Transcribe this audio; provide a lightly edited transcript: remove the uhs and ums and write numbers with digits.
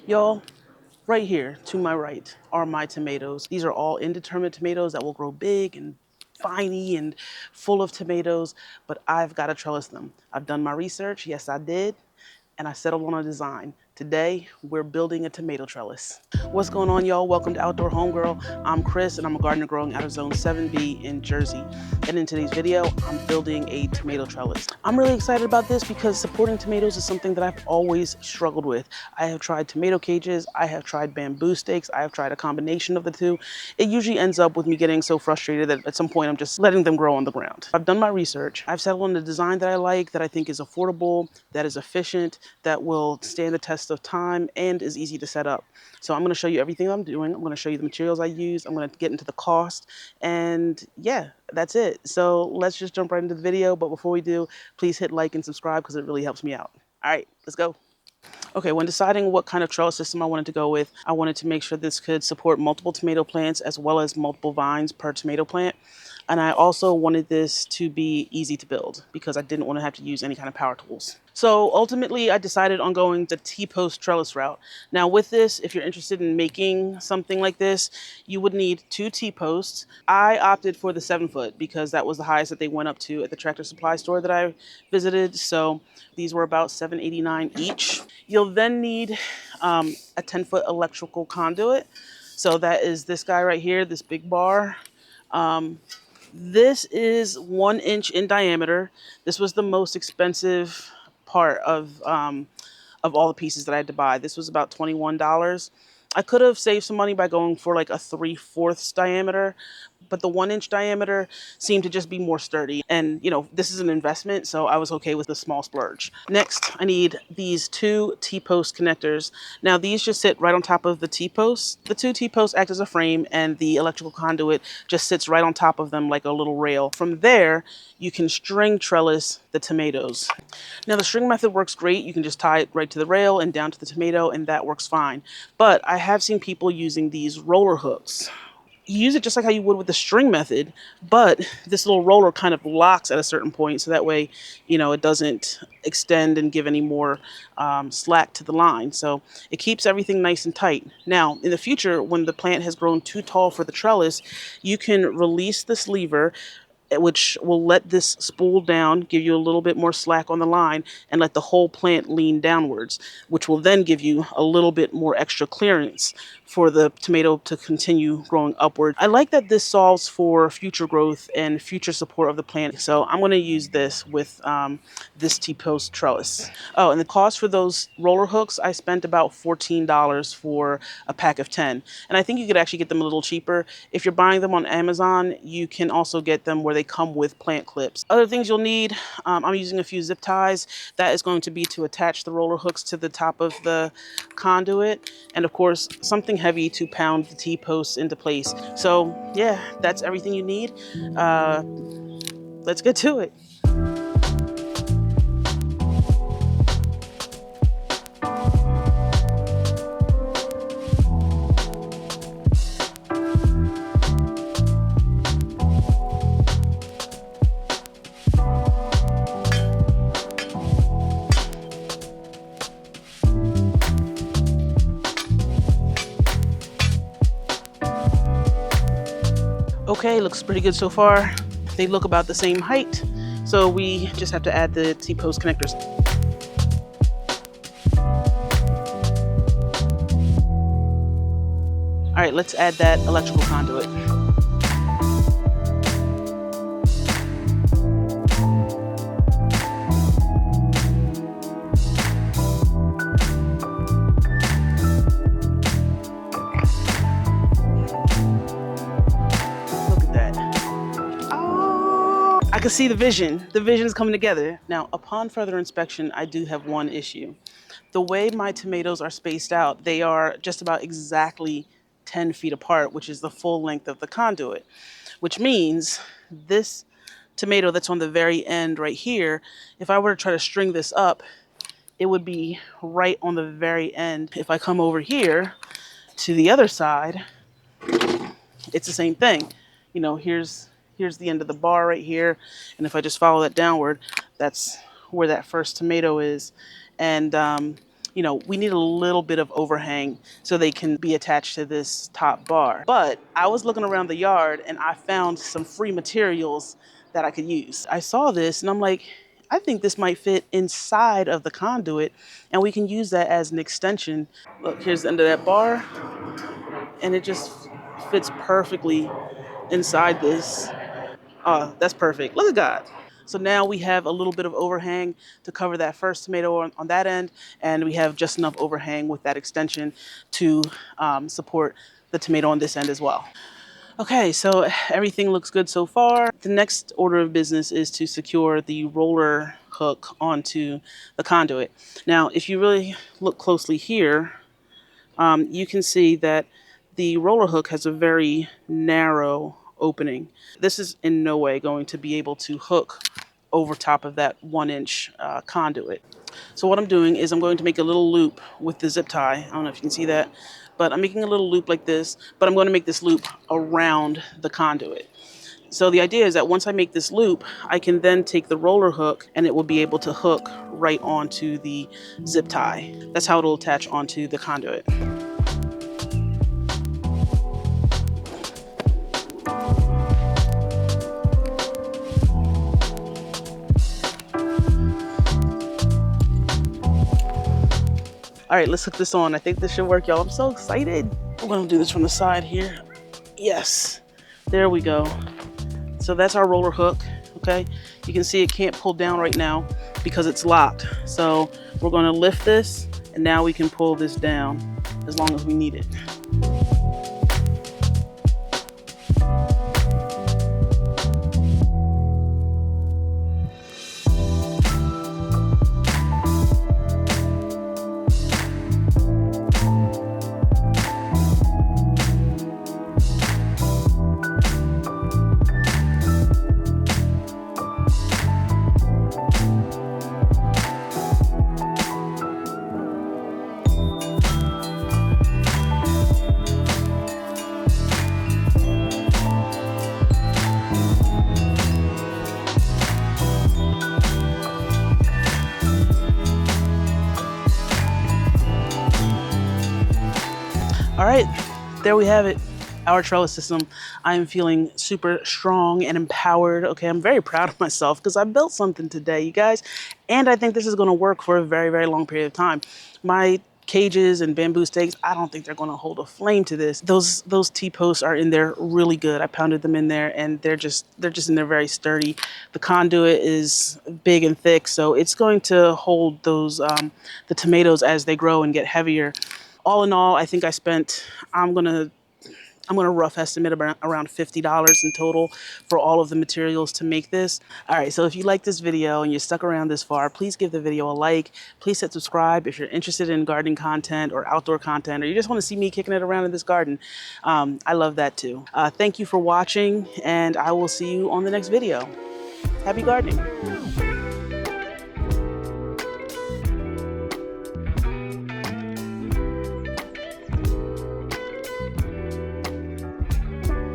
Y'all, right here to my right are my tomatoes. These are all indeterminate tomatoes that will grow big and viney and full of tomatoes, but I've got to trellis them. I've done my research, yes I did, and I settled on a design. Today, we're building a tomato trellis. What's going on, y'all? Welcome to Outdoor Homegirl. I'm Chris, and I'm a gardener growing out of Zone 7B in Jersey. And in today's video, I'm building a tomato trellis. I'm really excited about this because supporting tomatoes is something that I've always struggled with. I have tried tomato cages, I have tried bamboo stakes, I have tried a combination of the two. It usually ends up with me getting so frustrated that at some point I'm just letting them grow on the ground. I've done my research. I've settled on a design that I like, that I think is affordable, that is efficient, that will stand the test of time, and is easy to set up. So I'm going to show you everything I'm doing. I'm going to show you the materials I use. I'm going to get into the cost, and yeah, that's it. So let's just jump right into the video. But before we do, please hit like and subscribe because it really helps me out. All right, let's go. Okay, when deciding what kind of trellis system I wanted to go with, I wanted to make sure this could support multiple tomato plants as well as multiple vines per tomato plant. And I also wanted this to be easy to build because I didn't want to have to use any kind of power tools. So ultimately, I decided on going the T-post trellis route. Now with this, if you're interested in making something like this, you would need 2 T-posts. I opted for the 7-foot because that was the highest that they went up to at the Tractor Supply store that I visited. So these were about $7.89 each. You'll then need a 10-foot electrical conduit. So that is this guy right here, this big bar. This is 1 inch in diameter. This was the most expensive part of all the pieces that I had to buy. This was about $21. I could have saved some money by going for like a 3/4 diameter, but the 1 inch diameter seemed to just be more sturdy. And you know, this is an investment, so I was okay with the small splurge. Next, I need these 2 T-post connectors. Now these just sit right on top of the T-posts. The 2 T-posts act as a frame and the electrical conduit just sits right on top of them like a little rail. From there, you can string trellis the tomatoes. Now the string method works great. You can just tie it right to the rail and down to the tomato, and that works fine. But I have seen people using these roller hooks. You use it just like how you would with the string method, but this little roller kind of locks at a certain point, so that way, you know, it doesn't extend and give any more slack to the line. So it keeps everything nice and tight. Now, in the future, when the plant has grown too tall for the trellis, you can release this lever, which will let this spool down, give you a little bit more slack on the line, and let the whole plant lean downwards, which will then give you a little bit more extra clearance for the tomato to continue growing upward. I like that this solves for future growth and future support of the plant. So I'm going to use this with this T-post trellis. Oh, and the cost for those roller hooks, I spent about $14 for a pack of 10. And I think you could actually get them a little cheaper. If you're buying them on Amazon, you can also get them where they come with plant clips. Other things you'll need, I'm using a few zip ties. That is going to be to attach the roller hooks to the top of the conduit. And of course, something heavy to pound the T-posts into place. So yeah, that's everything you need. Let's get to it. Okay, looks pretty good so far. They look about the same height, so we just have to add the T-post connectors. All right, let's add that electrical conduit. I can see the vision. The vision is coming together. Now, upon further inspection, I do have one issue. The way my tomatoes are spaced out, they are just about exactly 10 feet apart, which is the full length of the conduit, which means this tomato that's on the very end right here, if I were to try to string this up, it would be right on the very end. If I come over here to the other side, it's the same thing. You know, here's the end of the bar right here. And if I just follow that downward, that's where that first tomato is. And you know, we need a little bit of overhang so they can be attached to this top bar. But I was looking around the yard and I found some free materials that I could use. I saw this and I'm like, I think this might fit inside of the conduit and we can use that as an extension. Look, here's the end of that bar and it just fits perfectly inside this. That's perfect. Look at God. So now we have a little bit of overhang to cover that first tomato on that end, and we have just enough overhang with that extension to support the tomato on this end as well. Okay, so everything looks good so far. The next order of business is to secure the roller hook onto the conduit. Now, if you really look closely here, you can see that the roller hook has a very narrow opening. This is in no way going to be able to hook over top of that 1-inch conduit. So what I'm doing is I'm going to make a little loop with the zip tie. I don't know if you can see that, but I'm making a little loop like this, but I'm going to make this loop around the conduit. So the idea is that once I make this loop, I can then take the roller hook and it will be able to hook right onto the zip tie. That's how it'll attach onto the conduit. All right, let's hook this on. I think this should work, y'all. I'm so excited. I'm gonna do this from the side here. Yes, there we go. So that's our roller hook, okay? You can see it can't pull down right now because it's locked. So we're gonna lift this and now we can pull this down as long as we need it. All right, there we have it. Our trellis system. I am feeling super strong and empowered. Okay, I'm very proud of myself because I built something today, you guys. And I think this is gonna work for a very, very long period of time. My cages and bamboo stakes, I don't think they're gonna hold a flame to this. Those T-posts are in there really good. I pounded them in there and they're just in there very sturdy. The conduit is big and thick, so it's going to hold those, the tomatoes as they grow and get heavier. All in all, I think I spent, I'm gonna rough estimate around $50 in total for all of the materials to make this. All right, so if you like this video and you're stuck around this far, please give the video a like. Please hit subscribe if you're interested in gardening content or outdoor content, or you just want to see me kicking it around in this garden. I love that too. Thank you for watching, and I will see you on the next video. Happy gardening.